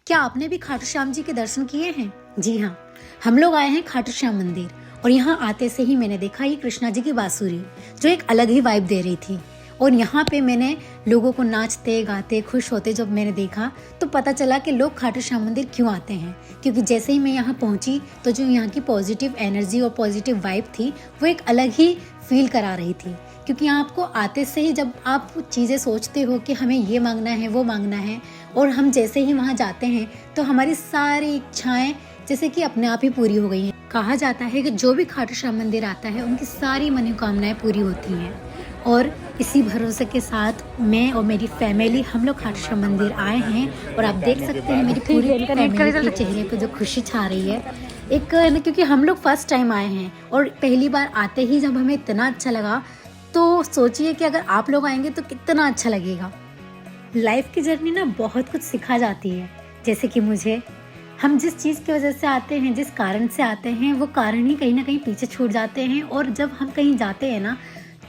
क्या आपने भी खाटू श्याम जी के दर्शन किए हैं? जी हाँ, हम लोग आए हैं खाटू श्याम मंदिर और यहाँ आते से ही मैंने देखा ये कृष्णा जी की बांसुरी जो एक अलग ही वाइब दे रही थी। और यहाँ पे मैंने लोगों को नाचते गाते खुश होते जब मैंने देखा तो पता चला कि लोग खाटू श्याम मंदिर क्यों आते हैं। क्योंकि जैसे ही मैं यहाँ पहुँची तो जो यहाँ की पॉजिटिव एनर्जी और पॉजिटिव वाइब थी वो एक अलग ही फील करा रही थी। क्योंकि यहाँ आपको आते से ही जब आप चीज़ें सोचते हो कि हमें ये मांगना है वो मांगना है और हम जैसे ही वहाँ जाते हैं तो हमारी सारी इच्छाएं जैसे कि अपने आप ही पूरी हो गई हैं। कहा जाता है कि जो भी खाटू श्याम मंदिर आता है उनकी सारी मनोकामनाएं पूरी होती हैं। और इसी भरोसे के साथ मैं और मेरी फैमिली हम लोग खाटू श्याम मंदिर आए हैं और आप देख सकते हैं मेरी पूरी फैमिली के चेहरे पे जो खुशी छा रही है। एक क्योंकि हम लोग फर्स्ट टाइम आए हैं और पहली बार आते ही जब हमें इतना अच्छा लगा तो सोचिए कि अगर आप लोग आएंगे तो कितना अच्छा लगेगा। लाइफ की जर्नी ना बहुत कुछ सिखा जाती है। जैसे कि मुझे हम जिस चीज़ की वजह से आते हैं, जिस कारण से आते हैं, वो कारण ही कहीं ना कहीं पीछे छूट जाते हैं। और जब हम कहीं जाते हैं ना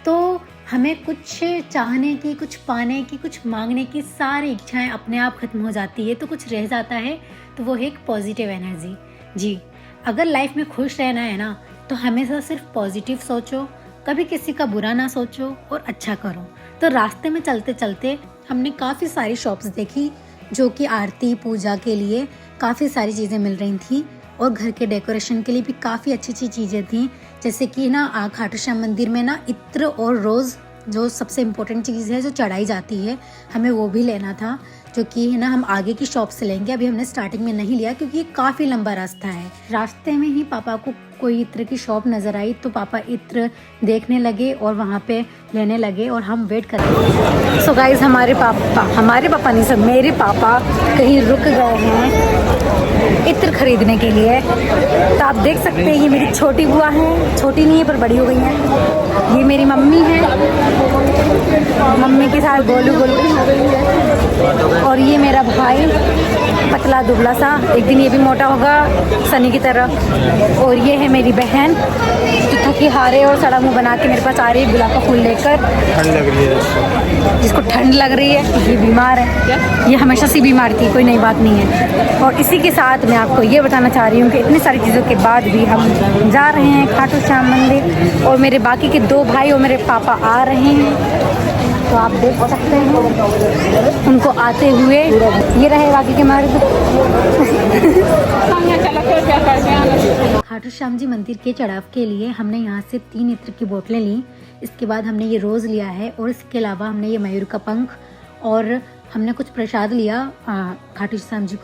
तो हमें कुछ चाहने की, कुछ पाने की, कुछ मांगने की सारी इच्छाएं अपने आप खत्म हो जाती है। तो कुछ रह जाता है तो वो है एक पॉजिटिव एनर्जी। जी, अगर लाइफ में खुश रहना है ना तो हमेशा सिर्फ पॉजिटिव सोचो, कभी किसी का बुरा ना सोचो और अच्छा करो। तो रास्ते में चलते चलते हमने काफ़ी सारी शॉप्स देखी जो कि आरती पूजा के लिए काफ़ी सारी चीज़ें मिल रही थी और घर के डेकोरेशन के लिए भी काफ़ी अच्छी अच्छी चीज़ें थी। जैसे कि ना खाटू श्याम मंदिर में ना इत्र और रोज़ जो सबसे इम्पोर्टेंट चीज़ है जो चढ़ाई जाती है, हमें वो भी लेना था जो कि है ना हम आगे की शॉप से लेंगे। अभी हमने स्टार्टिंग में नहीं लिया क्योंकि ये काफ़ी लंबा रास्ता है। रास्ते में ही पापा को कोई इत्र की शॉप नज़र आई तो पापा इत्र देखने लगे और वहाँ पे लेने लगे और हम वेट कर रहे थे। सो गाइस, हमारे पापा नहीं सब मेरे पापा कहीं रुक गए हैं इत्र खरीदने के लिए। तो आप देख सकते हैं ये मेरी छोटी बुआ है, छोटी नहीं है पर बड़ी हो गई है। ये मेरी मम्मी है, मम्मी के साथ गोलू और ये मेरा भाई पतला दुबला सा, एक दिन ये भी मोटा होगा सनी की तरह। और ये है मेरी बहन जो थकी हारे और सड़ा मुंह बना के मेरे पास आ रही है गुलाब का फूल लेकर। ठंड लग रही है, जिसको ठंड लग रही है, ये बीमार है। ये हमेशा से बीमार थी, कोई नई बात नहीं है। और इसी के साथ मैं आपको ये बताना चाह रही हूँ कि इतनी सारी चीज़ों के बाद भी हम जा रहे हैं खाटू श्याम मंदिर और मेरे बाकी के 2 भाई और मेरे पापा आ रहे हैं। तो आप देख सकते हैं उनको आते हुए। ये रहे बाकी के मर्द। खाटू श्याम जी मंदिर के चढ़ाव के लिए हमने यहाँ से 3 इत्र की बोतलें ली। इसके बाद हमने ये रोज़ लिया है और इसके अलावा हमने ये मयूर का पंख और हमने कुछ प्रसाद लिया खाटू श्याम जी को